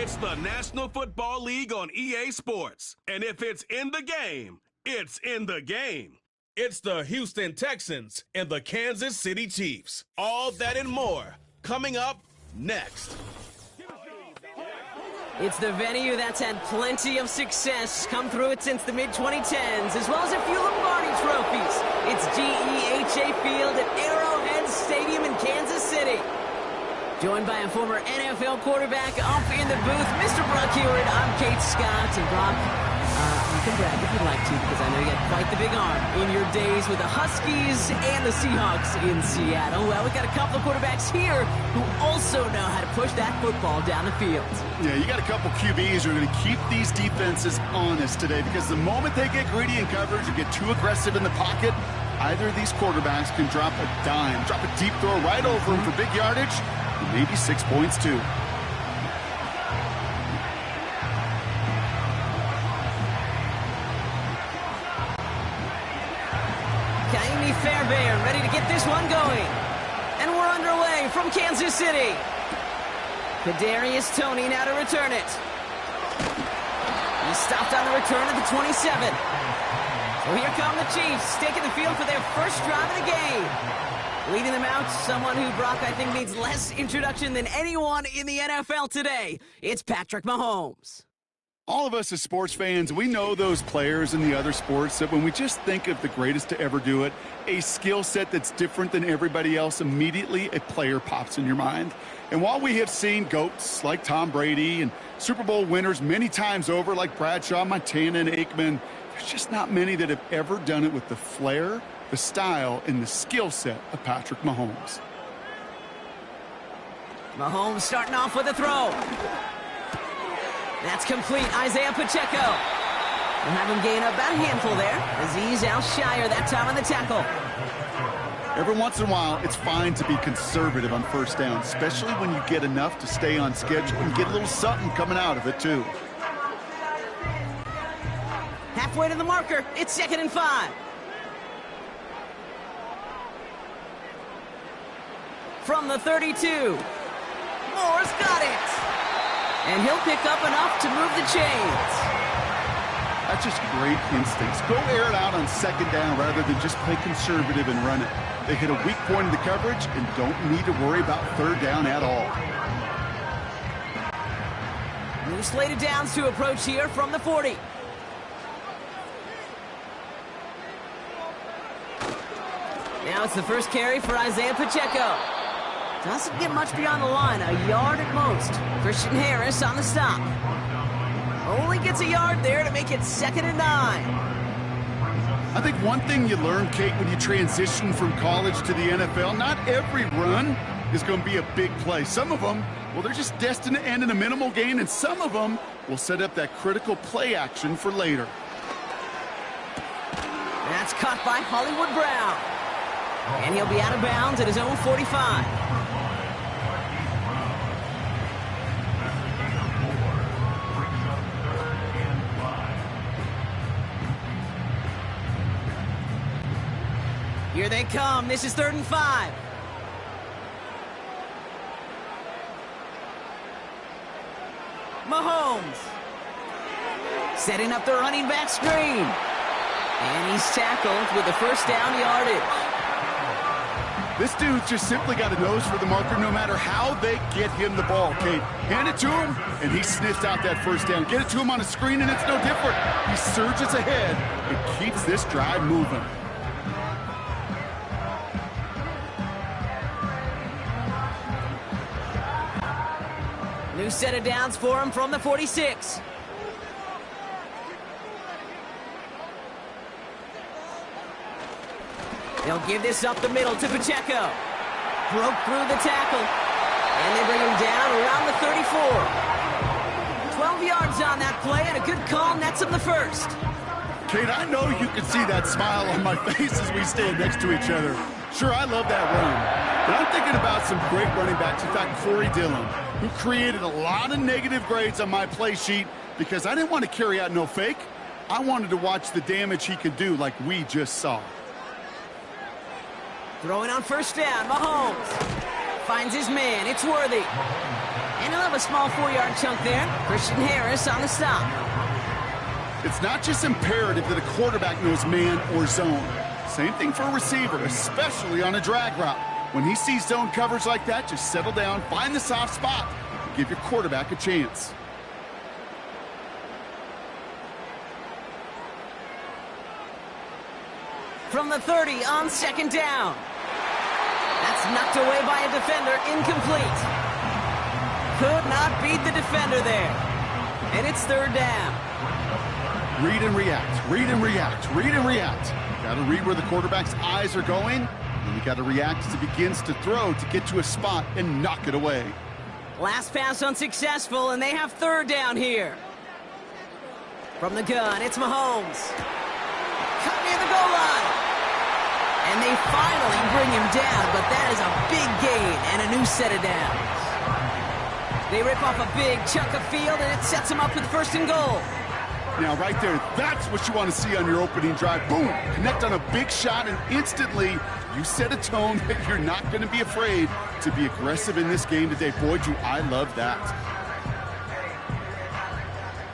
It's the National Football League on EA Sports. And if it's in the game, it's in the game. It's the Houston Texans and the Kansas City Chiefs. All that and more coming up next. It's the venue that's had plenty of success come through it since the mid-2010s, as well as a few Lombardi trophies. It's GEHA Field at Arrowhead Stadium in Kansas City. Joined by a former NFL quarterback up in the booth, Mr. Brock Hewitt. I'm Kate Scott, and Brock, you can brag if you'd like to, because I know you had quite the big arm in your days with the Huskies and the Seahawks in Seattle. Well, we've got a couple of quarterbacks here who also know how to push that football down the field. Yeah, you got a couple QBs who are going to keep these defenses honest today, because the moment they get greedy in coverage or get too aggressive in the pocket, either of these quarterbacks can drop a dime, drop a deep throw right over them for big yardage, and maybe 6 points too. Fairbairn ready to get this one going. And we're underway from Kansas City. Kadarius Toney now to return it. He stopped on the return at the 27. So here come the Chiefs, taking the field for their first drive of the game. Leading them out, someone who, Brock, I think needs less introduction than anyone in the NFL today. It's Patrick Mahomes. All of us as sports fans, we know those players in the other sports that when we just think of the greatest to ever do it, a skill set that's different than everybody else, immediately a player pops in your mind. And while we have seen GOATs like Tom Brady and Super Bowl winners many times over like Bradshaw, Montana, and Aikman, there's just not many that have ever done it with the flair, the style, and the skill set of Patrick Mahomes. Mahomes starting off with a throw. That's complete. Isaiah Pacheco. We'll have him gain about a handful there. Azeez Al-Shire that time on the tackle. Every once in a while, it's fine to be conservative on first down, especially when you get enough to stay on schedule and get a little something coming out of it, too. Halfway to the marker. It's 2nd and 5. From the 32. Moore's got it. And he'll pick up enough to move the chains. That's just great instincts. Go air it out on 2nd down rather than just play conservative and run it. They hit a weak point in the coverage and don't need to worry about 3rd down at all. New slated downs to approach here from the 40. Now it's the first carry for Isaiah Pacheco. Doesn't get much beyond the line, a yard at most. Christian Harris on the stop. Only gets a yard there to make it 2nd and 9. I think one thing you learn, Kate, when you transition from college to the NFL, not every run is going to be a big play. Some of them, well, they're just destined to end in a minimal gain, and some of them will set up that critical play action for later. That's caught by Hollywood Brown. And he'll be out of bounds at his own 45. Here they come. This is 3rd and 5. Mahomes. Setting up the running back screen. And he's tackled with the first down yardage. This dude's just simply got a nose for the marker no matter how they get him the ball, Kate. Hand it to him, and he sniffs out that first down. Get it to him on a screen, and it's no different. He surges ahead and keeps this drive moving. New set of downs for him from the 46. They'll give this up the middle to Pacheco. Broke through the tackle. And they bring him down around the 34. 12 yards on that play, and a good call nets him the first. Kate, I know you can see that smile on my face as we stand next to each other. Sure, I love that run. But I'm thinking about some great running backs. In fact, Corey Dillon, who created a lot of negative grades on my play sheet because I didn't want to carry out no fake. I wanted to watch the damage he could do like we just saw. Throwing on first down, Mahomes. Finds his man. It's Worthy. And he'll have a small 4-yard chunk there. Christian Harris on the stop. It's not just imperative that a quarterback knows man or zone. Same thing for a receiver, especially on a drag route. When he sees zone coverage like that, just settle down, find the soft spot, and give your quarterback a chance. From the 30 on 2nd down. That's knocked away by a defender, incomplete. Could not beat the defender there. And it's 3rd down. Read and react, read and react, read and react. Got to read where the quarterback's eyes are going, and you got to react as he begins to throw to get to a spot and knock it away. Last pass unsuccessful, and they have 3rd down here. From the gun, it's Mahomes. Cut near the goal line. And they finally bring him down, but that is a big gain and a new set of downs. They rip off a big chunk of field, and it sets them up with 1st and goal. Now, right there, that's what you want to see on your opening drive. Boom! Connect on a big shot, and instantly you set a tone that you're not going to be afraid to be aggressive in this game today. Boy, do I love that.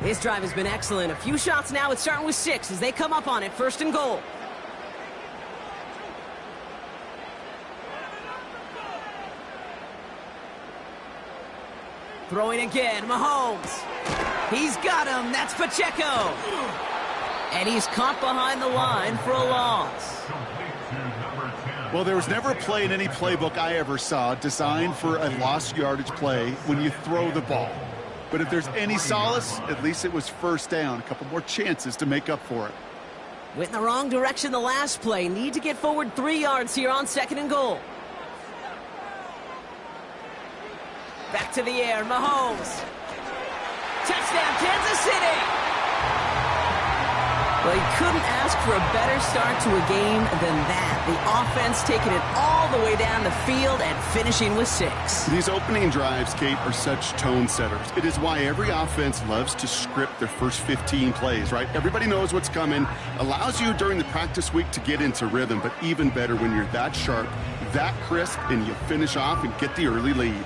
This drive has been excellent. A few shots now. It's starting with 6 as they come up on it. 1st and goal. Throwing again, Mahomes. He's got him. That's Pacheco. And he's caught behind the line for a loss. Well, there was never a play in any playbook I ever saw designed for a lost yardage play when you throw the ball. But if there's any solace, at least it was 1st down. A couple more chances to make up for it. Went in the wrong direction the last play. Need to get forward 3 yards here on 2nd and goal. Back to the air, Mahomes. Touchdown, Kansas City! Well, you couldn't ask for a better start to a game than that. The offense taking it all the way down the field and finishing with 6. These opening drives, Kate, are such tone setters. It is why every offense loves to script their first 15 plays, right? Everybody knows what's coming. Allows you during the practice week to get into rhythm, but even better when you're that sharp, that crisp, and you finish off and get the early lead.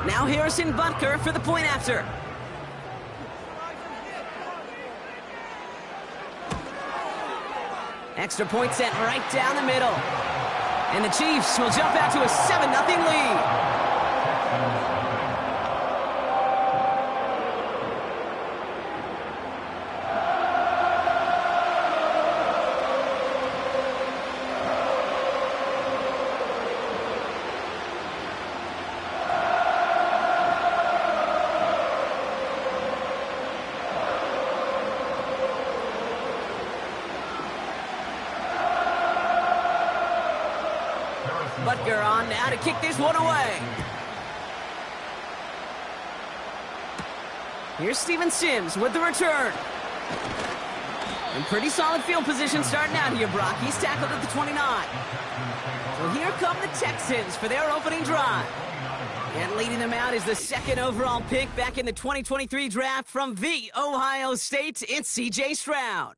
Now Harrison Butker for the point after. Extra point sent right down the middle. And the Chiefs will jump out to a 7-0 lead. Butker on now to kick this one away. Here's Steven Sims with the return. In pretty solid field position starting out here, Brock. He's tackled at the 29. So here come the Texans for their opening drive. And leading them out is the 2nd overall pick back in the 2023 draft from the Ohio State. It's C.J. Stroud.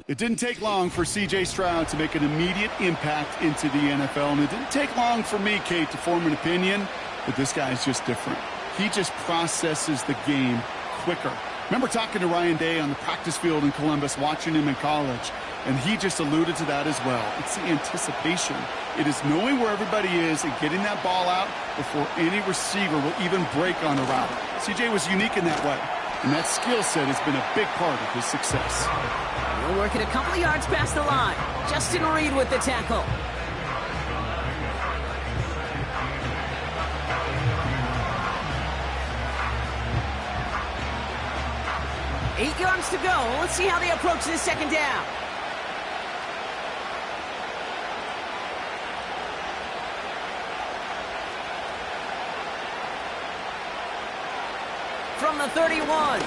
It didn't take long for C.J. Stroud to make an immediate impact into the NFL, and it didn't take long for me, Kate, to form an opinion, but this guy's just different. He just processes the game quicker. Remember talking to Ryan Day on the practice field in Columbus, watching him in college, and he just alluded to that as well. It's the anticipation. It is knowing where everybody is and getting that ball out before any receiver will even break on a route. C.J. was unique in that way, and that skill set has been a big part of his success. We'll work it a couple of yards past the line. Justin Reed with the tackle. Eight yards to go. Let's see how they approach this 2nd down. From the 31.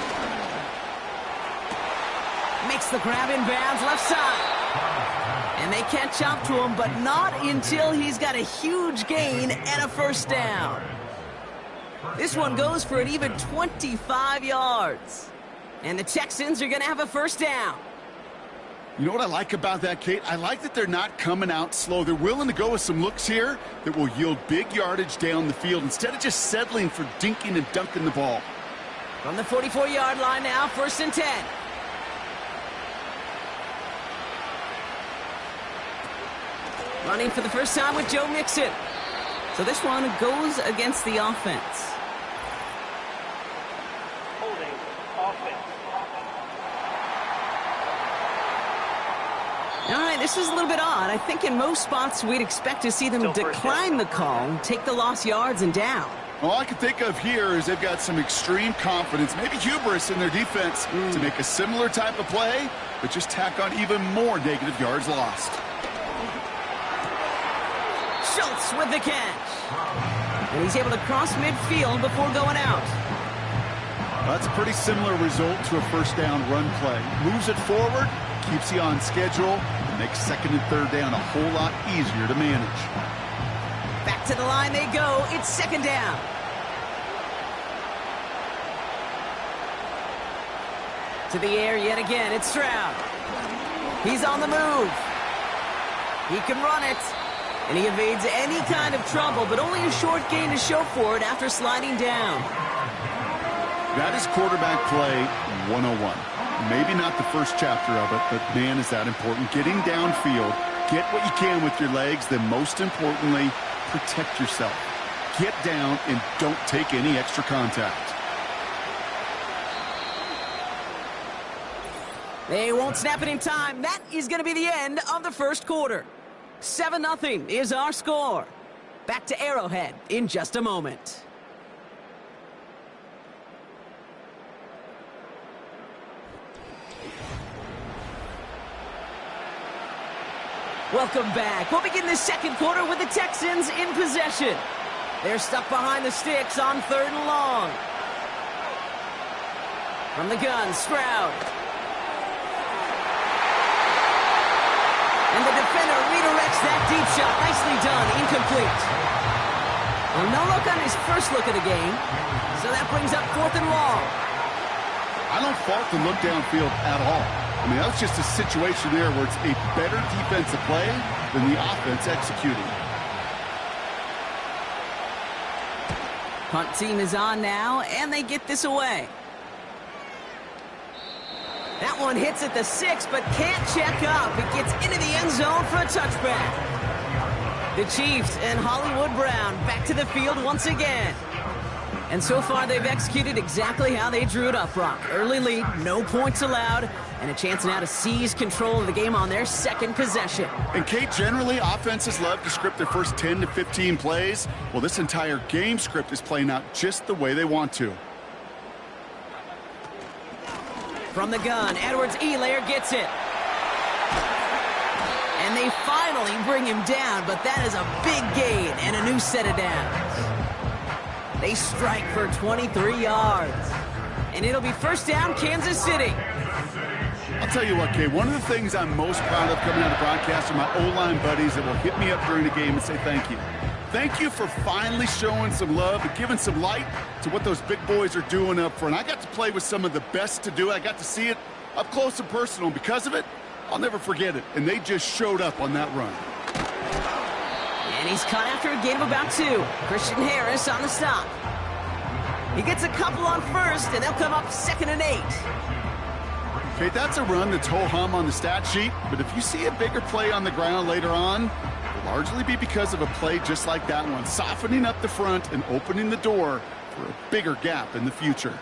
Makes the grab in bounds left side. And they catch up to him, but not until he's got a huge gain and a 1st down. This one goes for an even 25 yards. And the Texans are going to have a first down. You know what I like about that, Kate? I like that they're not coming out slow. They're willing to go with some looks here that will yield big yardage down the field instead of just settling for dinking and dunking the ball. From the 44-yard line now, 1st and 10. Running for the first time with Joe Mixon. So this one goes against the offense. Holding offense. All right, this is a little bit odd. I think in most spots we'd expect to see them decline the call, take the lost yards and down. All I can think of here is they've got some extreme confidence, maybe hubris in their defense to make a similar type of play, but just tack on even more negative yards lost. Schultz with the catch. And he's able to cross midfield before going out. That's a pretty similar result to a first down run play. Moves it forward, keeps you on schedule, and makes 2nd and 3rd down a whole lot easier to manage. Back to the line they go. It's 2nd down. To the air yet again. It's Stroud. He's on the move. He can run it. And he evades any kind of trouble, but only a short gain to show for it after sliding down. That is quarterback play 101. Maybe not the first chapter of it, but man, is that important. Getting downfield, get what you can with your legs, then most importantly, protect yourself. Get down and don't take any extra contact. They won't snap it in time. That is going to be the end of the first quarter. 7-0 is our score. Back to Arrowhead in just a moment. Welcome back. We'll begin the second quarter with the Texans in possession. They're stuck behind the sticks on 3rd and long. From the gun, Stroud. And the defender redirects that deep shot. Nicely done. Incomplete. Well, no look on his first look of the game. So that brings up 4th and long. I don't fault the look downfield at all. I mean, that was just a situation there where it's a better defensive play than the offense executing. Punt team is on now, and they get this away. That one hits at the 6, but can't check up. It gets into the end zone for a touchback. The Chiefs and Hollywood Brown back to the field once again. And so far, they've executed exactly how they drew it up, Brock. Early lead, no points allowed, and a chance now to seize control of the game on their second possession. And, Kate, generally, offenses love to script their first 10 to 15 plays. Well, this entire game script is playing out just the way they want to. From the gun, Edwards-Helaire gets it. And they finally bring him down, but that is a big gain and a new set of downs. They strike for 23 yards. And it'll be first down, Kansas City. I'll tell you what, Kate, one of the things I'm most proud of coming out of broadcast are my O-line buddies that will hit me up during the game and say thank you. Thank you for finally showing some love and giving some light to what those big boys are doing up front. I got to play with some of the best to do it. I got to see it up close and personal. And because of it, I'll never forget it. And they just showed up on that run. And he's caught after a gain of about 2. Christian Harris on the stop. He gets a couple on first, and they'll come up 2nd and 8. Okay, that's a run that's ho-hum on the stat sheet. But if you see a bigger play on the ground later on, largely be because of a play just like that one, softening up the front and opening the door for a bigger gap in the future.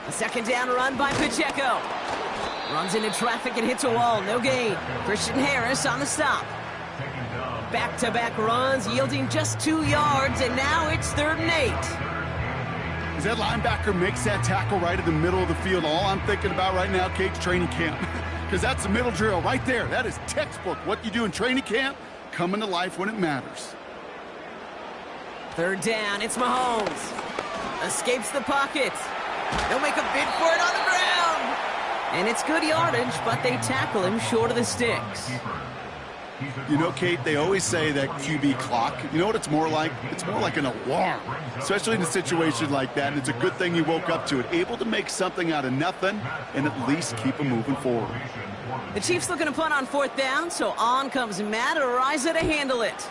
A 2nd down run by Pacheco. Runs into traffic and hits a wall. No gain. Christian Harris on the stop. Back-to-back runs yielding just 2 yards, and now it's 3rd and 8. As that linebacker makes that tackle right in the middle of the field, all I'm thinking about right now, Kate's training camp. Because that's the middle drill right there. That is textbook. What you do in training camp, coming to life when it matters. 3rd down, it's Mahomes. Escapes the pocket. They'll make a bid for it on the ground. And it's good yardage, but they tackle him short of the sticks. You know, Kate, they always say that QB clock, you know what it's more like? It's more like an alarm, especially in a situation like that. And it's a good thing you woke up to it, able to make something out of nothing and at least keep them moving forward. The Chiefs looking to punt on 4th down, so on comes Matt Araiza to handle it.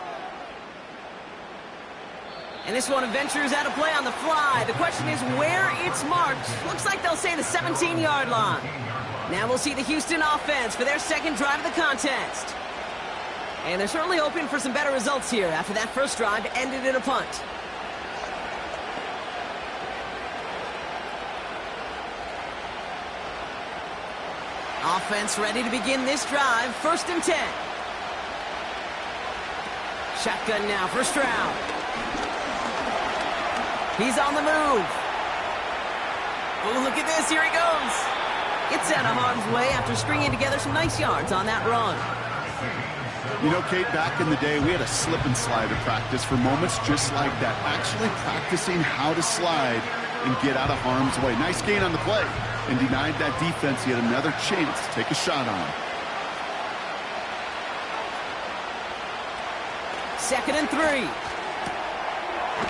And this one ventures out of play on the fly. The question is where it's marked. Looks like they'll say the 17-yard line. Now we'll see the Houston offense for their second drive of the contest. And they're certainly hoping for some better results here after that first drive ended in a punt. Offense ready to begin this drive. 1st and 10. Shotgun now, first round. He's on the move. Oh, look at this. Here he goes. Gets out of harm's way after stringing together some nice yards on that run. You know, Kate, back in the day, we had a slip and slide at practice for moments just like that. Actually practicing how to slide and get out of harm's way. Nice gain on the play. And denied that defense yet another chance to take a shot on him. 2nd and 3.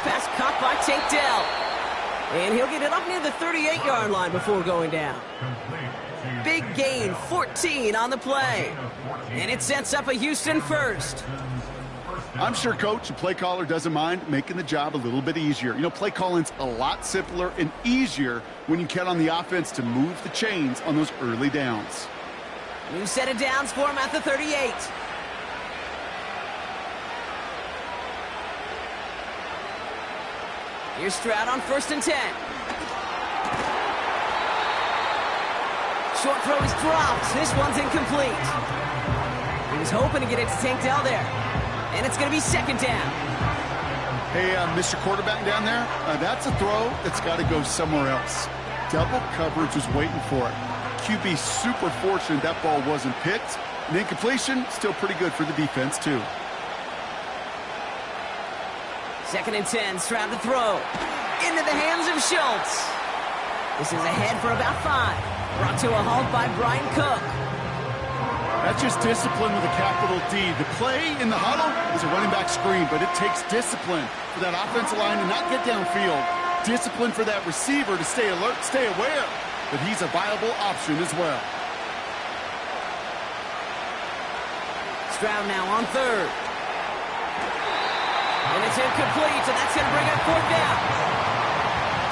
Pass caught by Tate Dell. And he'll get it up near the 38-yard line before going down. Big gain, 14 on the play. And it sets up a Houston first. I'm sure coach and play caller doesn't mind making the job a little bit easier. You know, play calling's a lot simpler and easier when you count on the offense to move the chains on those early downs. New set of downs for him at the 38. Here's Stroud on 1st and 10. Short throw is dropped. This one's incomplete. He was hoping to get it to Tank Dell there. And it's going to be 2nd down. Hey, Mr. Quarterback down there, that's a throw that's got to go somewhere else. Double coverage was waiting for it. QB super fortunate that ball wasn't picked. And incompletion, still pretty good for the defense, too. 2nd and 10, Stroud to throw. Into the hands of Schultz. This is ahead for about 5. Brought to a halt by Brian Cook. That's just discipline with a capital D. The play in the huddle is a running back screen, but it takes discipline for that offensive line to not get downfield. Discipline for that receiver to stay alert, stay aware that he's a viable option as well. Stroud now on 3rd. And it's incomplete, and that's going to bring up 4th down.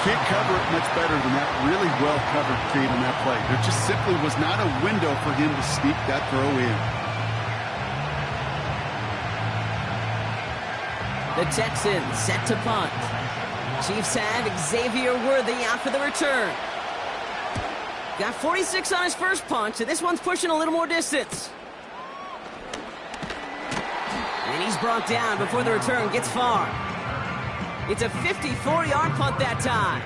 Can't cover it much better than that really well-covered Kate on that play. There just simply was not a window for him to sneak that throw in. The Texans set to punt. Chiefs had Xavier Worthy out for the return. Got 46 on his first punt, and this one's pushing a little more distance. And he's brought down before the return gets far. It's a 54-yard punt that time.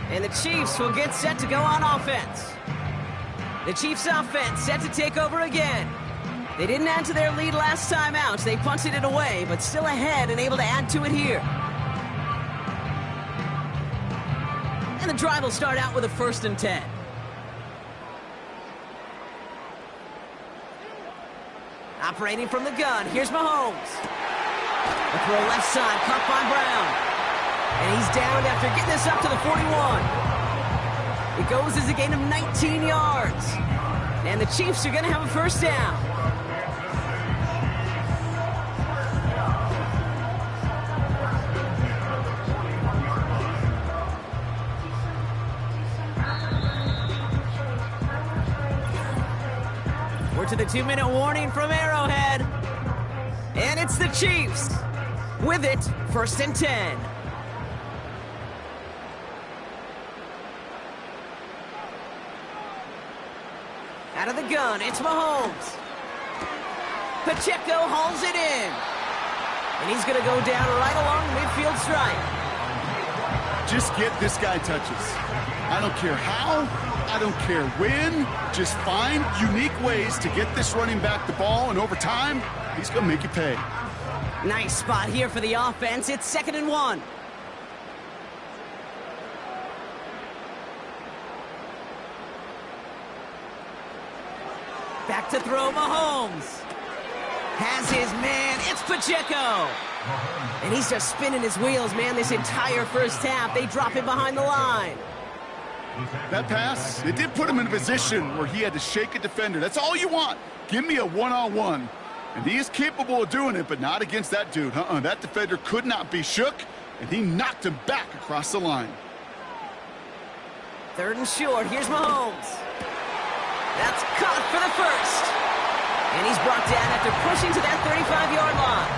And the Chiefs will get set to go on offense. The Chiefs offense set to take over again. They didn't add to their lead last time out. They punted it away, but still ahead and able to add to it here. And the drive will start out with a 1st and 10. Operating from the gun, here's Mahomes. The throw left side, caught by Brown. And he's down after getting this up to the 41. It goes as a gain of 19 yards. And the Chiefs are going to have a first down. We're to the 2-minute warning from Arrowhead. And it's the Chiefs. With it, 1st and 10. Out of the gun, it's Mahomes. Pacheco hauls it in. And he's going to go down right along the midfield stripe. Just get this guy touches. I don't care how, I don't care when. Just find unique ways to get this running back the ball, and over time, he's going to make you pay. Nice spot here for the offense. It's 2nd and 1. Back to throw Mahomes. Has his man. It's Pacheco. And he's just spinning his wheels, man, this entire first half. They drop him behind the line. That pass, it did put him in a position where he had to shake a defender. That's all you want. Give me a one-on-one. And he is capable of doing it, but not against that dude. That defender could not be shook, and he knocked him back across the line. 3rd and short. Here's Mahomes. That's caught for the first. And he's brought down after pushing to that 35-yard line.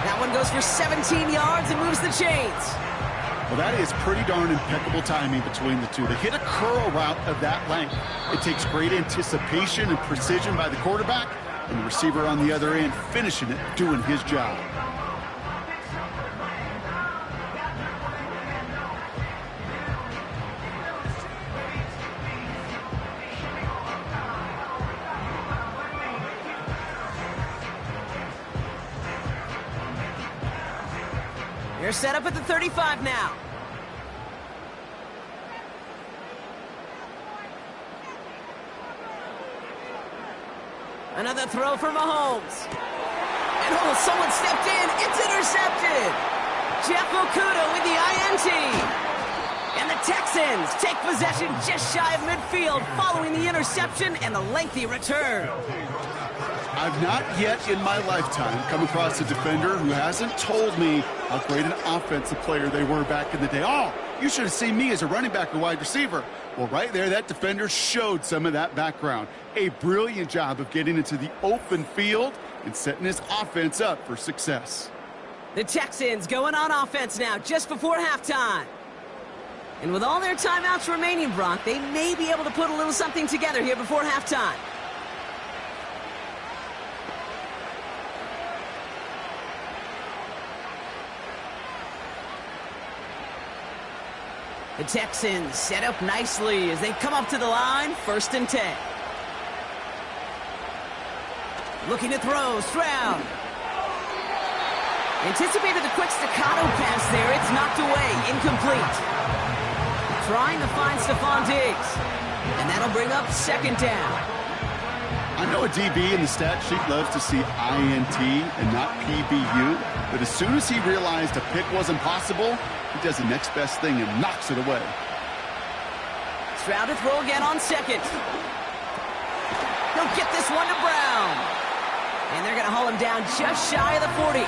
That one goes for 17 yards and moves the chains. Well, that is pretty darn impeccable timing between the two. They hit a curl route of that length. It takes great anticipation and precision by the quarterback, and the receiver on the other end finishing it, doing his job. They're set up at the 35 now. Another throw for Mahomes. And someone stepped in. It's intercepted. Jeff Okuda with the INT. And the Texans take possession just shy of midfield following the interception and the lengthy return. I've not yet in my lifetime come across a defender who hasn't told me how great an offensive player they were back in the day. Oh, you should have seen me as a running back or wide receiver. Well, right there, that defender showed some of that background. A brilliant job of getting into the open field and setting his offense up for success. The Texans going on offense now just before halftime. And with all their timeouts remaining, Brock, they may be able to put a little something together here before halftime. The Texans set up nicely as they come up to the line, 1st and 10. Looking to throw, Stroud. Anticipated the quick staccato pass there. It's knocked away, incomplete. Trying to find Stephon Diggs. And that'll bring up 2nd down. I know a DB in the stat sheet loves to see INT and not PBU, but as soon as he realized a pick wasn't possible, he does the next best thing and knocks it away. Stroud to throw again on 2nd. He'll get this one to Brown. And they're going to haul him down just shy of the 40.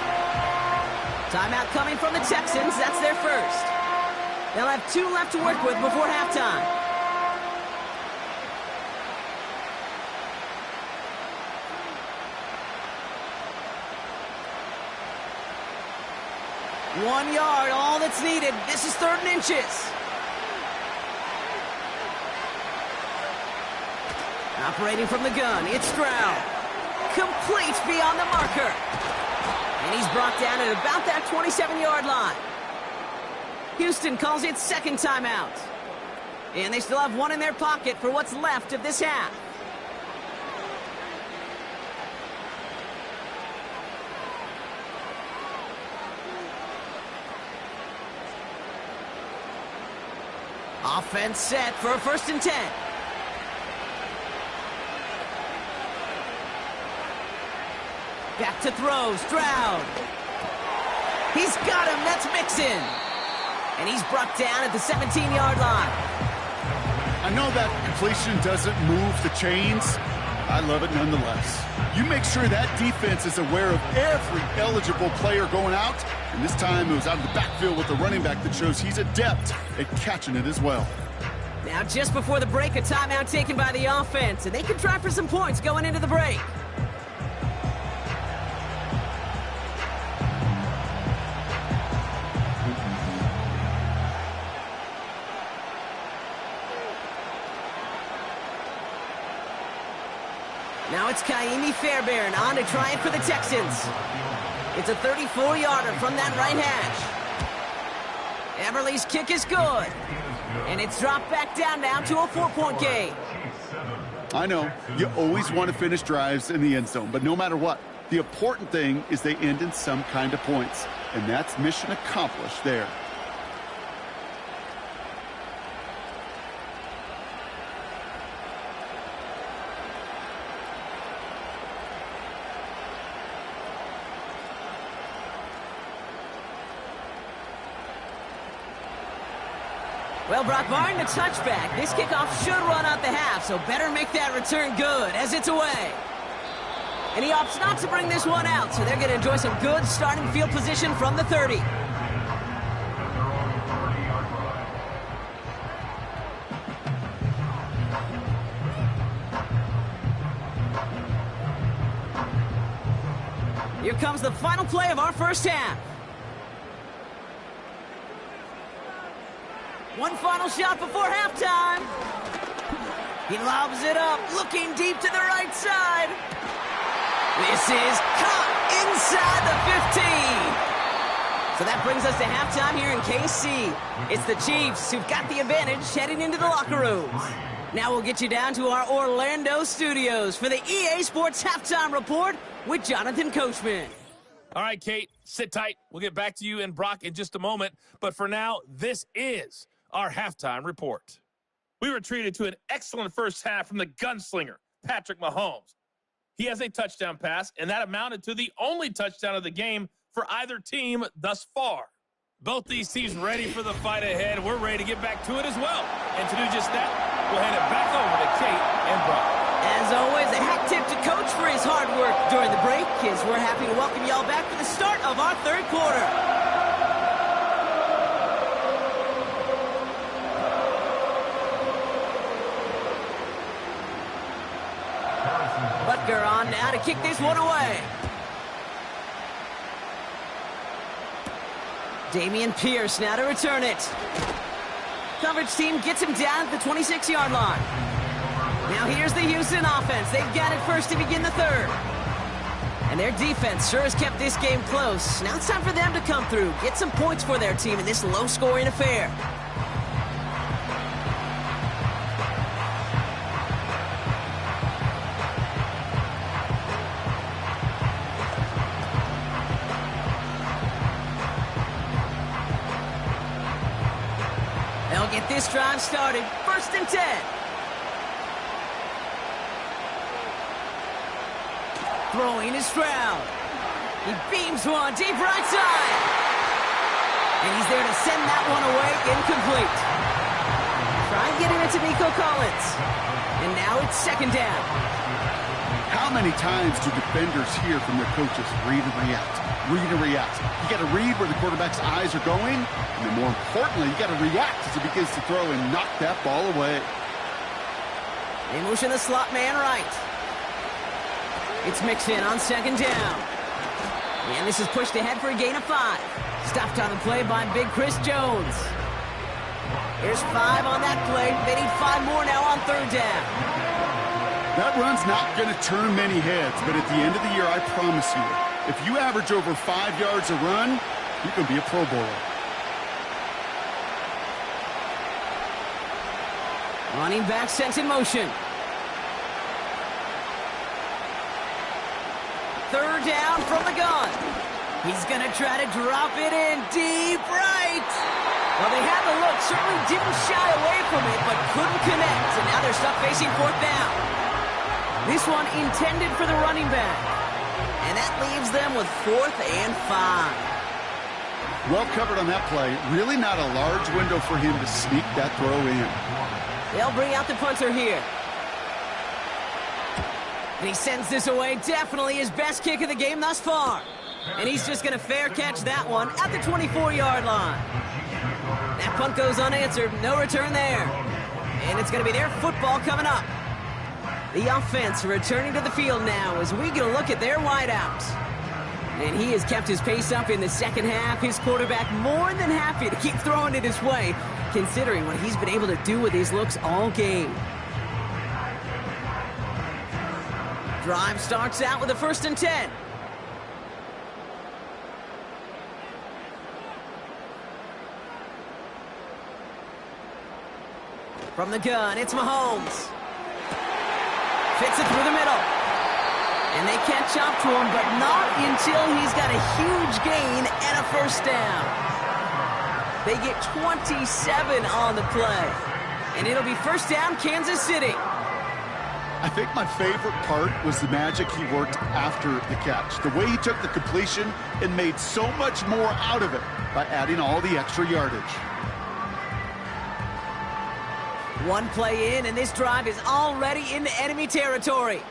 Timeout coming from the Texans. That's their first. They'll have 2 left to work with before halftime. One yard, all that's needed. This is 3rd and inches. Operating from the gun, it's Stroud. Complete beyond the marker. And he's brought down at about that 27-yard line. Houston calls it 2nd timeout. And they still have 1 in their pocket for what's left of this half. Offense set for a 1st and 10. Back to throw, Stroud. He's got him, that's Mixon. And he's brought down at the 17-yard line. I know that completion doesn't move the chains. I love it nonetheless. You make sure that defense is aware of every eligible player going out. And this time it was out of the backfield with the running back that shows he's adept at catching it as well. Now just before the break, a timeout taken by the offense. And they can try for some points going into the break. Now it's Kaimi Fairbairn on to try it for the Texans. It's a 34-yarder from that right hash. Everly's kick is good. And it's dropped back down now to a 4-point game. I know, you always want to finish drives in the end zone, but no matter what, the important thing is they end in some kind of points. And that's mission accomplished there. Well, Brock, barring the touchback, this kickoff should run out the half, so better make that return good as it's away. And he opts not to bring this one out, so they're going to enjoy some good starting field position from the 30. Here comes the final play of our first half. One final shot before halftime. He lobs it up, looking deep to the right side. This is caught inside the 15. So that brings us to halftime here in KC. It's the Chiefs who've got the advantage heading into the locker rooms. Now we'll get you down to our Orlando studios for the EA Sports Halftime Report with Jonathan Coachman. All right, Kate, sit tight. We'll get back to you and Brock in just a moment. But for now, this is our halftime report. We were treated to an excellent first half from the gunslinger, Patrick Mahomes. He has a touchdown pass, and that amounted to the only touchdown of the game for either team thus far. Both these teams ready for the fight ahead. We're ready to get back to it as well. And to do just that, we'll hand it back over to Kate and Brock. As always, a hat tip to Coach for his hard work during the break, as we're happy to welcome y'all back for the start of our third quarter. Butker on now to kick this one away. Dameon Pierce now to return it. Coverage team gets him down at the 26-yard line. Now here's the Houston offense. They've got it first to begin the third. And their defense sure has kept this game close. Now it's time for them to come through, get some points for their team in this low-scoring affair. They'll get this drive started. First and 10. Throwing is Stroud. He beams one deep right side. And he's there to send that one away incomplete. Try and get it into Nico Collins. And now it's second down. How many times do defenders hear from their coaches, read and react, read and react? You got to read where the quarterback's eyes are going, and then more importantly, you got to react as he begins to throw and knock that ball away. They motion the slot man right. It's Mixon on second down. And this is pushed ahead for a gain of 5. Stopped on the play by big Chris Jones. There's 5 on that play. They need 5 more now on third down. That run's not going to turn many heads, but at the end of the year, I promise you, if you average over 5 yards a run, you can be a Pro Bowler. Running back sent in motion. Third down from the gun. He's going to try to drop it in deep right. Well, they had the look, certainly didn't shy away from it, but couldn't connect. And now they're stuck facing fourth down. This one intended for the running back. And that leaves them with 4th and 5. Well covered on that play. Really not a large window for him to sneak that throw in. They'll bring out the punter here. And he sends this away. Definitely his best kick of the game thus far. And he's just going to fair catch that one at the 24-yard line. That punt goes unanswered. No return there. And it's going to be their football coming up. The offense returning to the field now as we get a look at their wideouts. And he has kept his pace up in the second half. His quarterback more than happy to keep throwing it his way, considering what he's been able to do with his looks all game. Drive starts out with a 1st and 10. From the gun, it's Mahomes. Fits it through the middle. And they catch up to him, but not until he's got a huge gain and a first down. They get 27 on the play. And it'll be first down, Kansas City. I think my favorite part was the magic he worked after the catch. The way he took the completion and made so much more out of it by adding all the extra yardage. One play in, and this drive is already into enemy territory.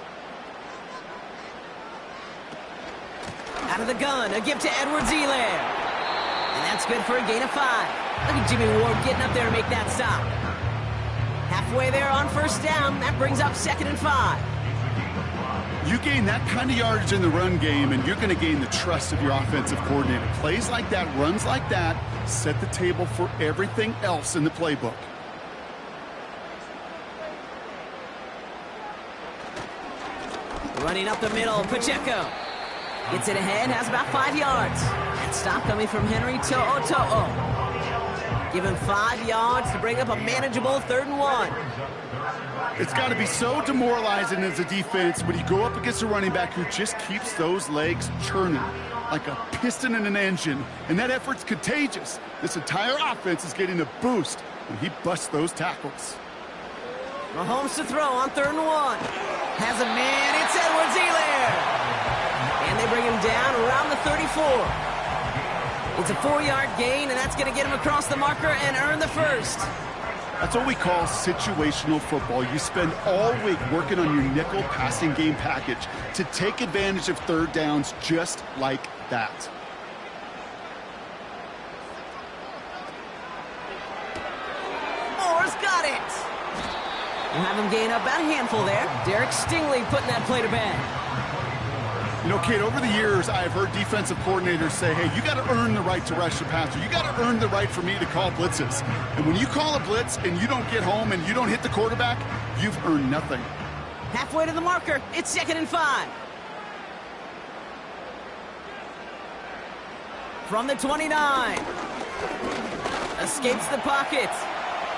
Out of the gun, a gift to Edwards-Helaire. And that's good for a gain of 5. Look at Jimmy Ward getting up there to make that stop. Halfway there on first down. That brings up 2nd and 5. You gain that kind of yardage in the run game, and you're going to gain the trust of your offensive coordinator. Plays like that, runs like that, set the table for everything else in the playbook. Running up the middle, Pacheco. Gets it ahead, has about 5 yards. That stop coming from Henry To'o. Give him 5 yards to bring up a manageable 3rd and 1. It's got to be so demoralizing as a defense when you go up against a running back who just keeps those legs churning like a piston in an engine, and that effort's contagious. This entire offense is getting a boost when he busts those tackles. Mahomes to throw on 3rd and 1. Has a man, it's Edwards-Helaire. And they bring him down around the 34. It's a 4-yard gain, and that's going to get him across the marker and earn the first. That's what we call situational football. You spend all week working on your nickel passing game package to take advantage of 3rd downs just like that. Moore's got it. We'll have him gain up about a handful there. Derek Stingley putting that play to bed. You know, Kate, over the years, I've heard defensive coordinators say, hey, you got to earn the right to rush the passer. You got to earn the right for me to call blitzes. And when you call a blitz and you don't get home and you don't hit the quarterback, you've earned nothing. Halfway to the marker, it's 2nd and 5. From the 29. Escapes the pocket.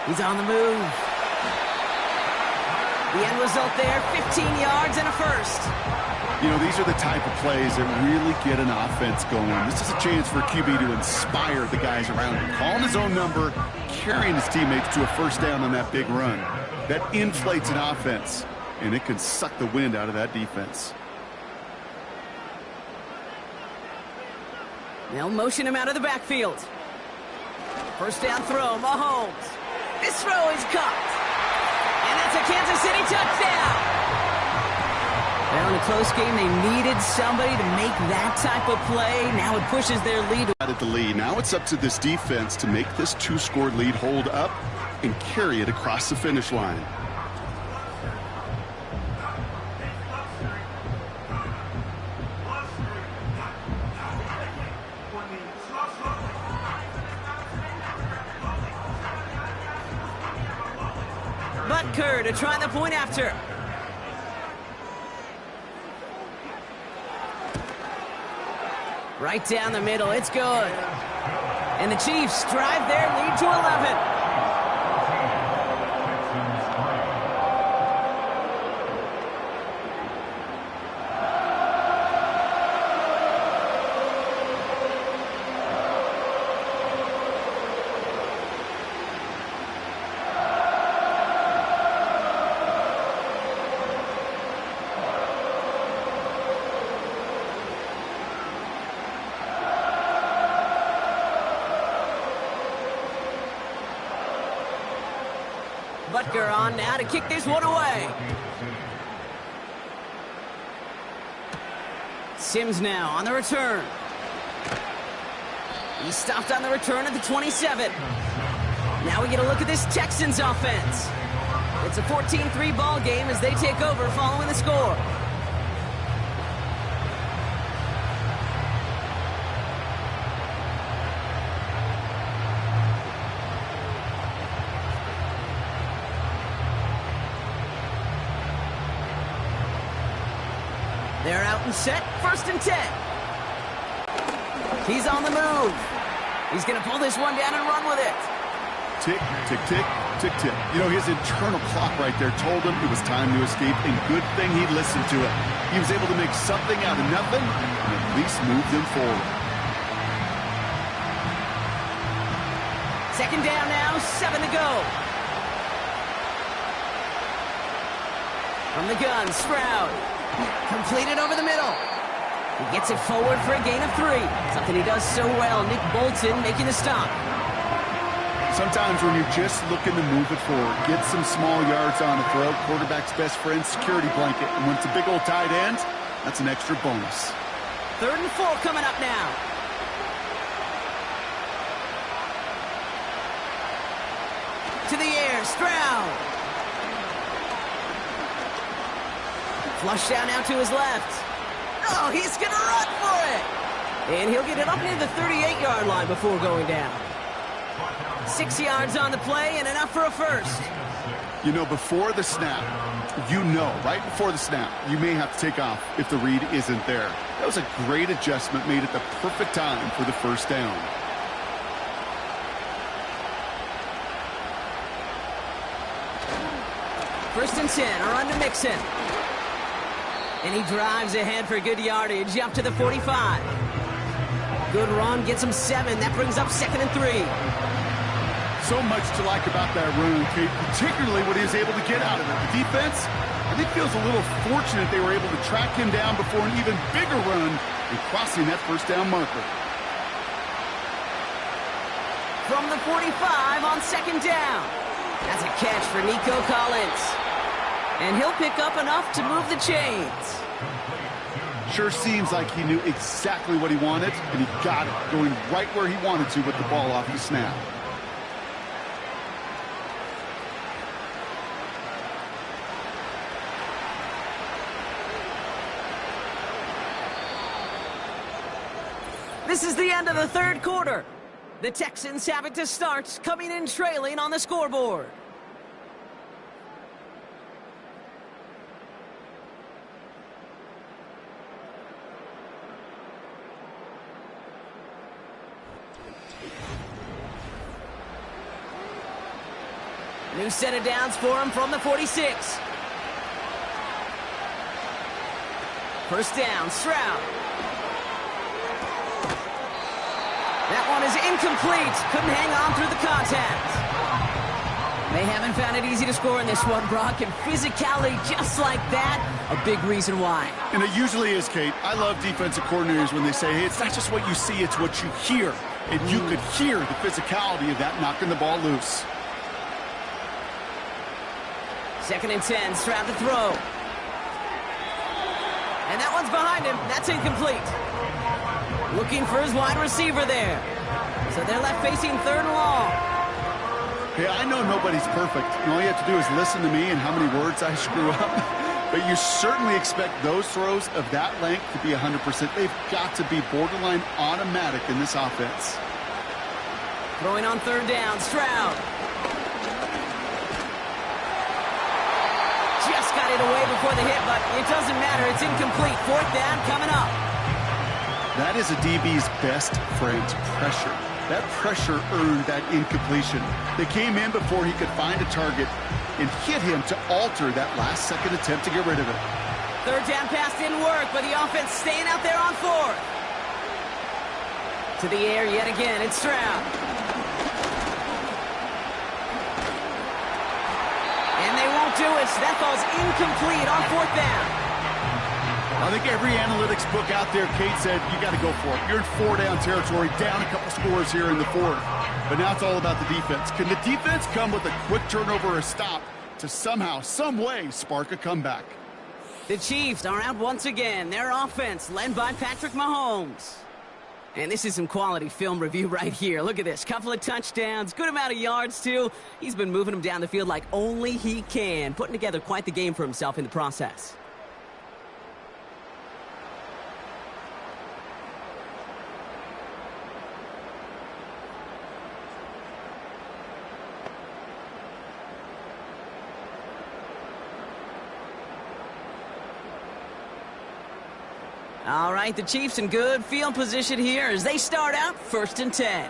He's on the move. The end result there, 15 yards and a first. You know, these are the type of plays that really get an offense going. This is a chance for a QB to inspire the guys around him. Calling his own number, carrying his teammates to a first down on that big run. That inflates an offense, and it can suck the wind out of that defense. They'll motion him out of the backfield. First down throw, Mahomes. This throw is caught. And that's a Kansas City touchdown. Well, in a close game, they needed somebody to make that type of play. Now it pushes their lead. Added the lead. Now it's up to this defense to make this 2-score lead hold up and carry it across the finish line. Butker to try the point after. Right down the middle, it's good. And the Chiefs drive their lead to 11. Butker on now to kick this one away. Sims now on the return. He stopped on the return at the 27. Now we get a look at this Texans offense. It's a 14-3 ball game as they take over following the score. They're out and set, 1st and 10. He's on the move. He's going to pull this one down and run with it. Tick, tick, tick, tick, tick. You know, his internal clock right there told him it was time to escape, and good thing he listened to it. He was able to make something out of nothing and at least move them forward. 2nd down now, 7 to go. From the gun, Stroud. Completed over the middle. He gets it forward for a gain of 3. Something he does so well. Nick Bolton making the stop. Sometimes when you're just looking to move it forward, get some small yards on a throw, quarterback's best friend, security blanket. And when it's a big old tight end, that's an extra bonus. 3rd and 4 coming up now. To the air, Stroud. Flush down now to his left. Oh, he's going to run for it. And he'll get it up near the 38-yard line before going down. 6 yards on the play and enough for a first. You know, before the snap, right before the snap, you may have to take off if the read isn't there. That was a great adjustment made at the perfect time for the first down. First and 10, a run to Mixon. And he drives ahead for good yardage up to the 45. Good run, gets him 7. That brings up 2nd and 3. So much to like about that run, Kate, particularly what he was able to get out of it. The defense, I think, feels a little fortunate they were able to track him down before an even bigger run and crossing that first down marker. From the 45 on 2nd down. That's a catch for Nico Collins. And he'll pick up enough to move the chains. Sure seems like he knew exactly what he wanted, and he got it, going right where he wanted to with the ball off the snap. This is the end of the 3rd quarter. The Texans have it to start, coming in trailing on the scoreboard. New set of downs for him from the 46. First down, Stroud. That one is incomplete. Couldn't hang on through the contact. They haven't found it easy to score in this one, Brock, and physicality just like that, a big reason why. And it usually is, Kate. I love defensive coordinators when they say, hey, it's not just what you see, it's what you hear. And you could hear the physicality of that knocking the ball loose. 2nd and 10, Stroud to throw. And that one's behind him. That's incomplete. Looking for his wide receiver there. So they're left facing 3rd and long. Hey, I know nobody's perfect. And all you have to do is listen to me and how many words I screw up. But you certainly expect those throws of that length to be 100%. They've got to be borderline automatic in this offense. Throwing on 3rd down, Stroud. Just got it away before the hit, but it doesn't matter. It's incomplete. 4th down coming up. That is a DB's best friend, pressure. That pressure earned that incompletion. They came in before he could find a target and hit him to alter that last-second attempt to get rid of it. 3rd down pass didn't work, but the offense staying out there on 4th. To the air yet again, it's Stroud. And they won't do it, so that falls incomplete on 4th down. I think every analytics book out there, Kate, said you got to go for it. You're in 4-down territory, down a couple scores here in the 4th. But now it's all about the defense. Can the defense come with a quick turnover or a stop to somehow, some way, spark a comeback? The Chiefs are out once again. Their offense led by Patrick Mahomes. And this is some quality film review right here. Look at this. Couple of touchdowns, good amount of yards, too. He's been moving them down the field like only he can, putting together quite the game for himself in the process. All right, the Chiefs in good field position here as they start out 1st and 10.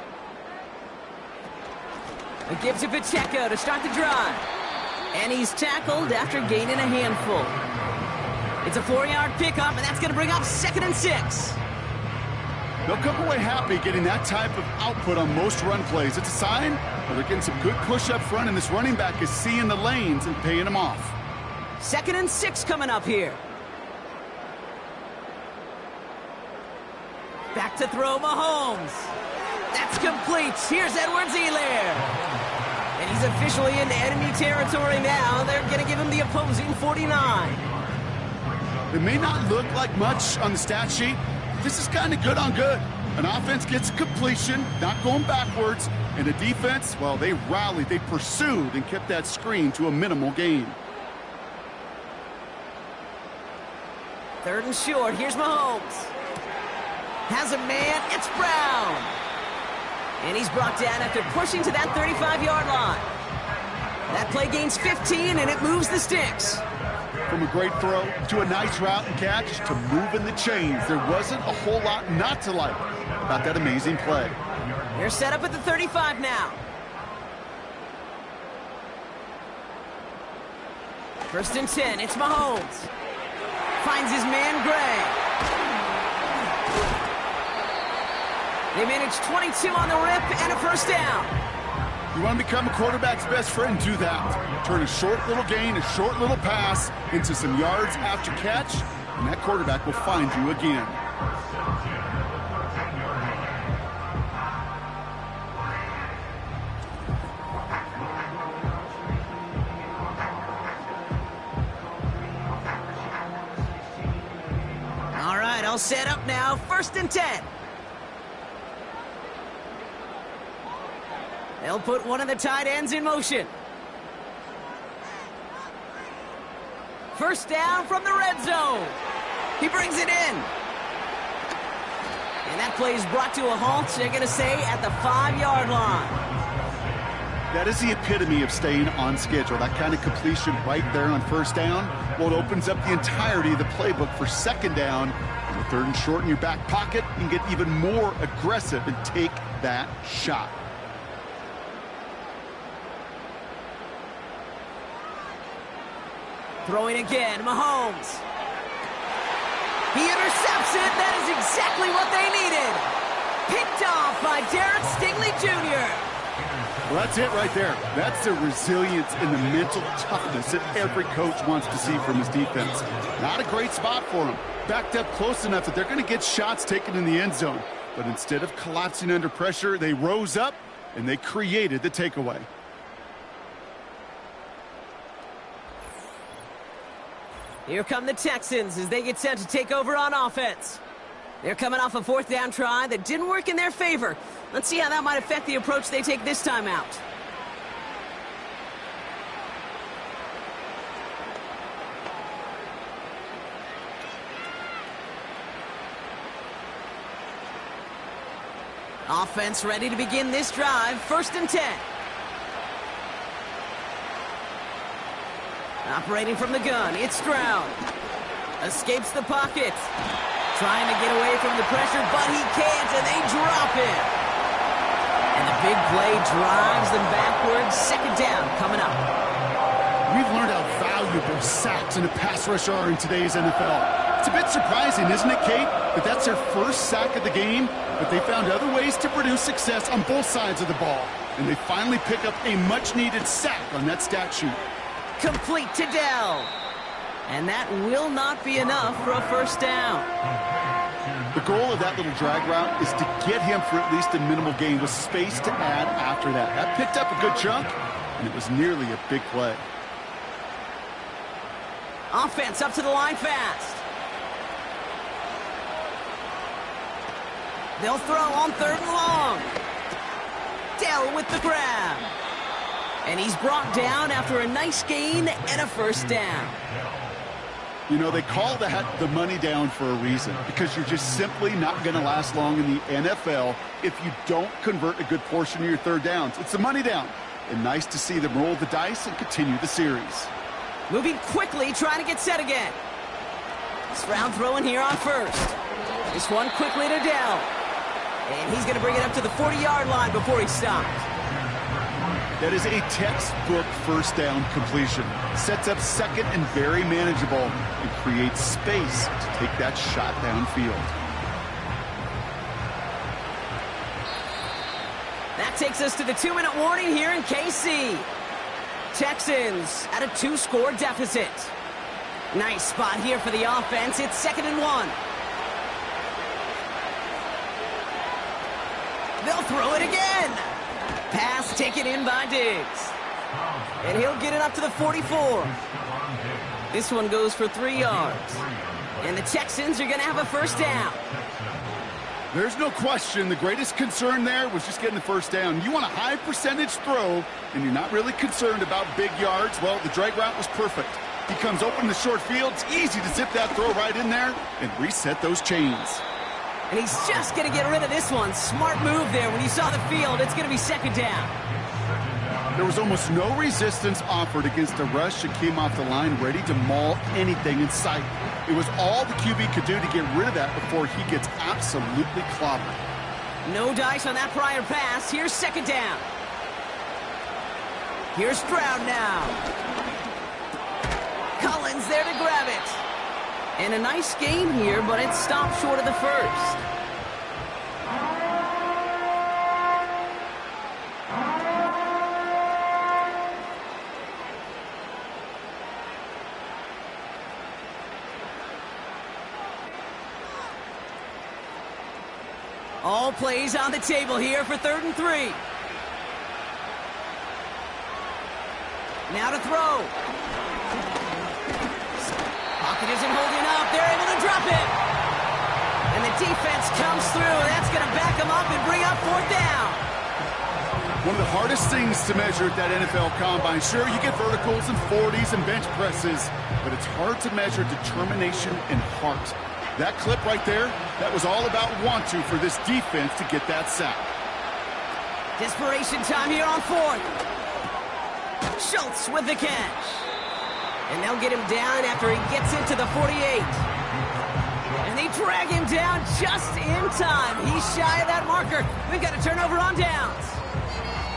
It gives to Pacheco to start the drive. And he's tackled after gaining a handful. It's a 4-yard pickup, and that's going to bring up 2nd and 6. They'll come away happy getting that type of output on most run plays. It's a sign that they're getting some good push up front, and this running back is seeing the lanes and paying them off. 2nd and 6 coming up here. Back to throw Mahomes. That's complete. Here's Edwards-Helaire. And he's officially in enemy territory now. They're going to give him the opposing 49. It may not look like much on the stat sheet. This is kind of good on good. An offense gets completion, not going backwards, and a defense, well, they rallied, they pursued, and kept that screen to a minimal gain. 3rd and short. Here's Mahomes. Has a man. It's Brown. And he's brought down after pushing to that 35-yard line. That play gains 15, and it moves the sticks. From a great throw to a nice route and catch to moving the chains, there wasn't a whole lot not to like about that amazing play. They're set up at the 35 now. 1st and 10. It's Mahomes. Finds his man, Gray. They manage 22 on the rip and a 1st down. You want to become a quarterback's best friend, do that. Turn a short little gain, a short little pass into some yards after catch, and that quarterback will find you again. All right, all set up now. 1st and 10. They'll put one of the tight ends in motion. 1st down from the red zone. He brings it in. And that play is brought to a halt, they're going to say, at the 5-yard line. That is the epitome of staying on schedule. That kind of completion right there on 1st down. Well, it opens up the entirety of the playbook for 2nd down. And the 3rd and short in your back pocket, you can get even more aggressive and take that shot. Throwing again, Mahomes. He intercepts it. That is exactly what they needed. Picked off by Derek Stingley Jr. Well, that's it right there. That's the resilience and the mental toughness that every coach wants to see from his defense. Not a great spot for him. Backed up close enough that they're going to get shots taken in the end zone. But instead of collapsing under pressure, they rose up and they created the takeaway. Here come the Texans as they get set to take over on offense. They're coming off a 4th down try that didn't work in their favor. Let's see how that might affect the approach they take this time out. Offense ready to begin this drive. 1st and 10. Operating from the gun, it's Stroud. Escapes the pocket. Trying to get away from the pressure, but he can't, and they drop him. And the big play drives them backwards. 2nd down coming up. We've learned how valuable sacks and a pass rush are in today's NFL. It's a bit surprising, isn't it, Kate, that that's their 1st sack of the game, but they found other ways to produce success on both sides of the ball. And they finally pick up a much-needed sack on that stat sheet. Complete to Dell. And that will not be enough for a 1st down. The goal of that little drag route is to get him for at least a minimal gain with space to add after that. That picked up a good chunk, and it was nearly a big play. Offense up to the line fast. They'll throw on 3rd and long. Dell with the grab. And he's brought down after a nice gain and a 1st down. You know, they call that the money down for a reason, because you're just simply not going to last long in the NFL if you don't convert a good portion of your 3rd downs. It's the money down. And nice to see them roll the dice and continue the series. Moving quickly, trying to get set again. Stroud throwing here on 1st. This one quickly to Dell. And he's going to bring it up to the 40-yard line before he stops. That is a textbook 1st down completion. Sets up 2nd and very manageable and creates space to take that shot downfield. That takes us to the 2-minute warning here in KC. Texans at a 2-score deficit. Nice spot here for the offense. It's 2nd and 1. They'll throw it again. Pass taken in by Diggs. And he'll get it up to the 44. This one goes for 3 yards. And the Texans are going to have a first down. There's no question the greatest concern there was just getting the first down. You want a high percentage throw, and you're not really concerned about big yards. Well, the drag route was perfect. He comes open in the short field. It's easy to zip that throw right in there and reset those chains. And he's just going to get rid of this one. Smart move there. When you saw the field, it's going to be second down. There was almost no resistance offered against a rush that came off the line ready to maul anything in sight. It was all the QB could do to get rid of that before he gets absolutely clobbered. No dice on that prior pass. Here's second down. Here's Stroud now. Collins there to grab it. And a nice game here, but it stopped short of the first. All plays on the table here for 3rd and 3. Now to throw. Pocket isn't holding up. They're able to drop it. And the defense comes through. That's going to back them up and bring up 4th down. One of the hardest things to measure at that NFL Combine. Sure, you get verticals and 40s and bench presses, but it's hard to measure determination and heart. That clip right there, that was all about want to for this defense to get that sack. Desperation time here on 4th. Schultz with the catch. And they'll get him down after he gets into the 48. And they drag him down just in time. He's shy of that marker. We've got a turnover on downs.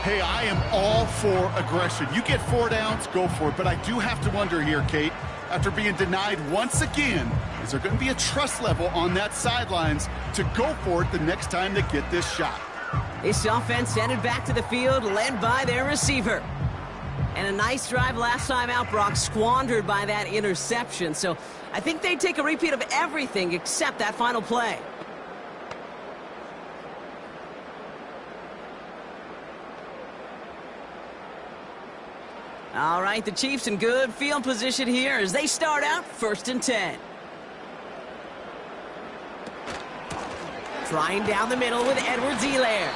Hey, I am all for aggression. You get 4 downs, go for it. But I do have to wonder here, Kate, after being denied once again, is there going to be a trust level on that sidelines to go for it the next time they get this shot? This offense headed back to the field, led by their receiver. And a nice drive last time out, Brock, squandered by that interception. So I think they'd take a repeat of everything except that final play. All right, the Chiefs in good field position here as they start out 1st and 10. Trying down the middle with Edwards-Helaire.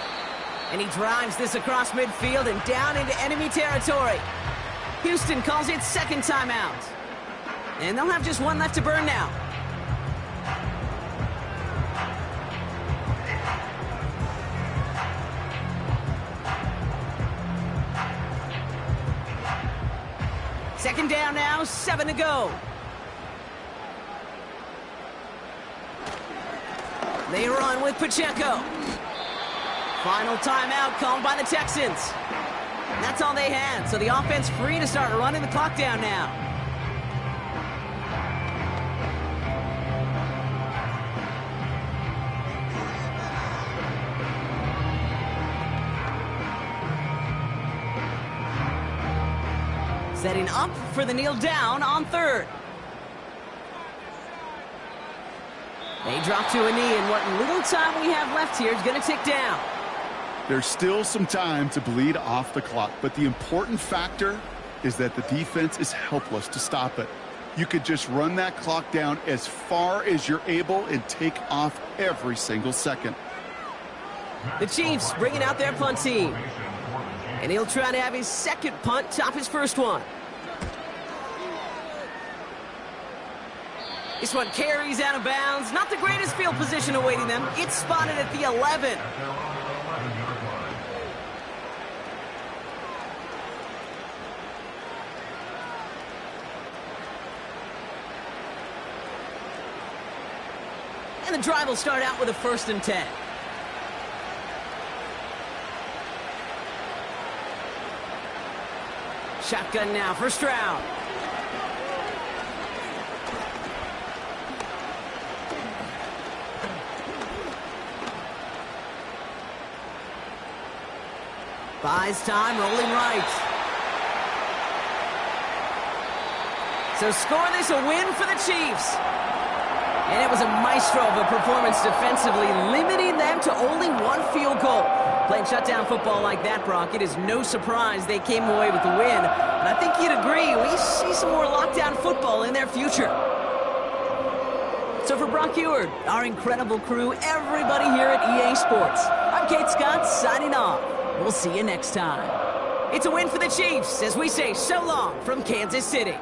And he drives this across midfield and down into enemy territory. Houston calls it 2nd timeout. And they'll have just 1 left to burn now. Second down now, 7 to go. They run with Pacheco. Final timeout called by the Texans. And that's all they had, so the offense free to start running the clock down now. Setting up for the kneel down on 3rd. They drop to a knee, and what little time we have left here is going to tick down. There's still some time to bleed off the clock, but the important factor is that the defense is helpless to stop it. You could just run that clock down as far as you're able and take off every single second. The Chiefs bringing out their punt team. And he'll try to have his 2nd punt top his 1st one. This one carries out of bounds. Not the greatest field position awaiting them. It's spotted at the 11. And the drive will start out with a 1st and 10. Shotgun now for Stroud. Buys time, rolling right. So score this a win for the Chiefs. And it was a maestro of a performance defensively, limiting them to only one field goal. Playing shutdown football like that, Brock, it is no surprise they came away with the win. And I think you'd agree, we see some more lockdown football in their future. So for Brock Eward, our incredible crew, everybody here at EA Sports, I'm Kate Scott signing off. We'll see you next time. It's a win for the Chiefs as we say so long from Kansas City.